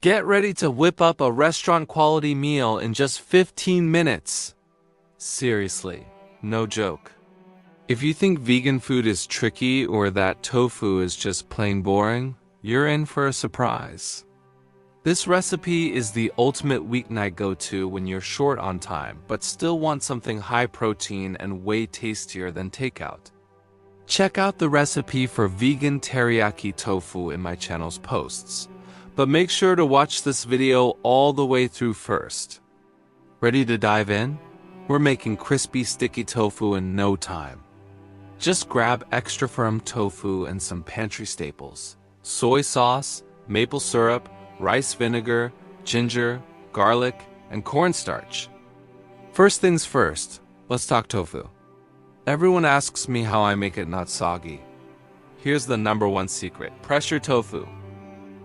Get ready to whip up a restaurant-quality meal in just 15 minutes. Seriously, no joke. If you think vegan food is tricky or that tofu is just plain boring, you're in for a surprise. This recipe is the ultimate weeknight go-to when you're short on time but still want something high protein and way tastier than takeout. Check out the recipe for vegan teriyaki tofu in my channel's posts, but make sure to watch this video all the way through first. Ready to dive in? We're making crispy sticky tofu in no time. Just grab extra firm tofu and some pantry staples: soy sauce, maple syrup, rice vinegar, ginger, garlic, and cornstarch. First things first, let's talk tofu. Everyone asks me how I make it not soggy. Here's the #1 secret: pressure tofu.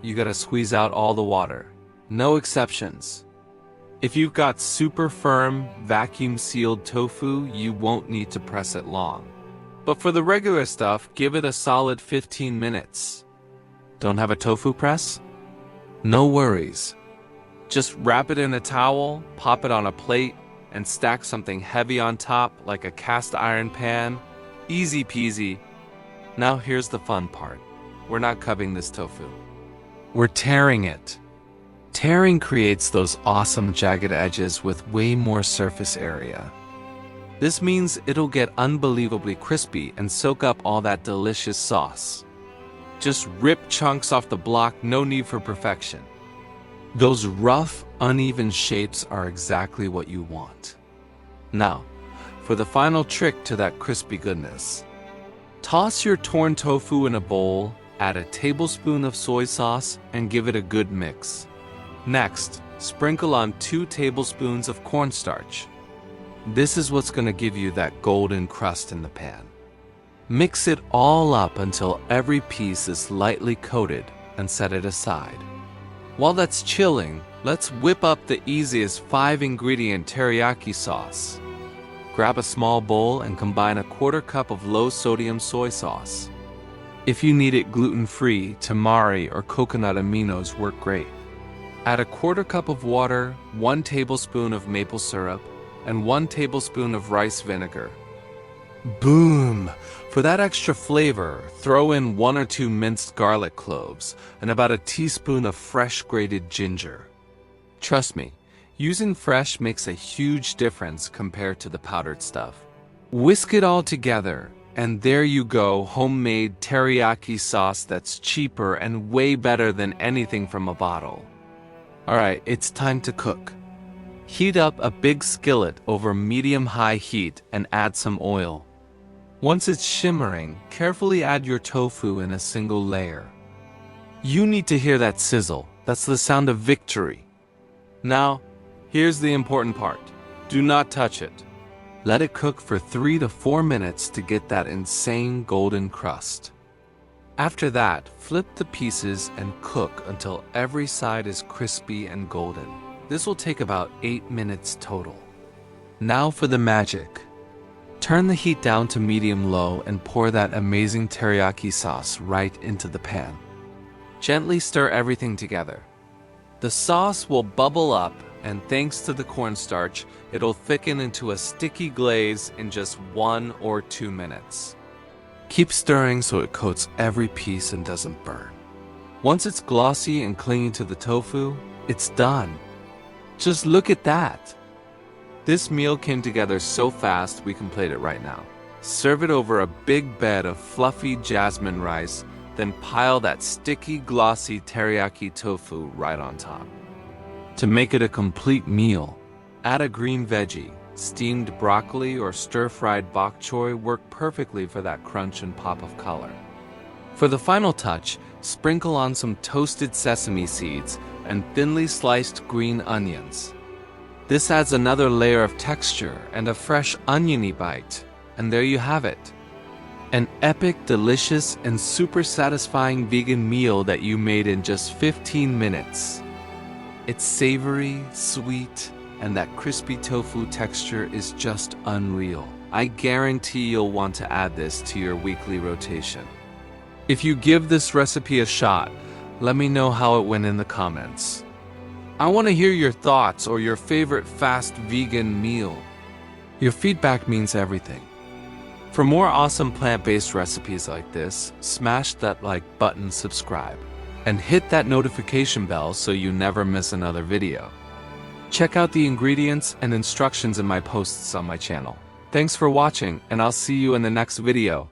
You gotta squeeze out all the water. No exceptions. If you've got super firm, vacuum-sealed tofu, you won't need to press it long. But for the regular stuff, give it a solid 15 minutes. Don't have a tofu press? No worries. Just wrap it in a towel, pop it on a plate, and stack something heavy on top like a cast iron pan. Easy peasy. Now here's the fun part. We're not cubbing this tofu. We're tearing it. Tearing creates those awesome jagged edges with way more surface area. This means it'll get unbelievably crispy and soak up all that delicious sauce. Just rip chunks off the block, no need for perfection. Those rough, uneven shapes are exactly what you want. Now, for the final trick to that crispy goodness. Toss your torn tofu in a bowl, add a tablespoon of soy sauce, and give it a good mix. Next, sprinkle on 2 tablespoons of cornstarch. This is what's going to give you that golden crust in the pan. Mix it all up until every piece is lightly coated and set it aside. While that's chilling, let's whip up the easiest 5-ingredient teriyaki sauce. Grab a small bowl and combine a 1/4 cup of low-sodium soy sauce. If you need it gluten-free, tamari or coconut aminos work great. Add a 1/4 cup of water, 1 tablespoon of maple syrup, and 1 tablespoon of rice vinegar. Boom! For that extra flavor, throw in 1 or 2 minced garlic cloves and about a teaspoon of fresh grated ginger. Trust me, using fresh makes a huge difference compared to the powdered stuff. Whisk it all together, and there you go, homemade teriyaki sauce that's cheaper and way better than anything from a bottle. Alright, it's time to cook. Heat up a big skillet over medium-high heat and add some oil. Once it's shimmering, carefully add your tofu in a single layer. You need to hear that sizzle. That's the sound of victory. Now, here's the important part. Do not touch it. Let it cook for 3 to 4 minutes to get that insane golden crust. After that, flip the pieces and cook until every side is crispy and golden. This will take about 8 minutes total. Now for the magic. Turn the heat down to medium-low and pour that amazing teriyaki sauce right into the pan. Gently stir everything together. The sauce will bubble up, and thanks to the cornstarch, it'll thicken into a sticky glaze in just 1 or 2 minutes. Keep stirring so it coats every piece and doesn't burn. Once it's glossy and clinging to the tofu, it's done. Just look at that. This meal came together so fast we can plate it right now. Serve it over a big bed of fluffy jasmine rice, then pile that sticky, glossy teriyaki tofu right on top. To make it a complete meal, add a green veggie. Steamed broccoli or stir-fried bok choy work perfectly for that crunch and pop of color. For the final touch, sprinkle on some toasted sesame seeds and thinly sliced green onions. This adds another layer of texture and a fresh oniony bite. And there you have it. An epic, delicious, and super satisfying vegan meal that you made in just 15 minutes. It's savory, sweet, and that crispy tofu texture is just unreal. I guarantee you'll want to add this to your weekly rotation. If you give this recipe a shot, let me know how it went in the comments. I want to hear your thoughts or your favorite fast vegan meal. Your feedback means everything. For more awesome plant-based recipes like this, smash that like button, subscribe, and hit that notification bell so you never miss another video. Check out the ingredients and instructions in my posts on my channel. Thanks for watching, and I'll see you in the next video.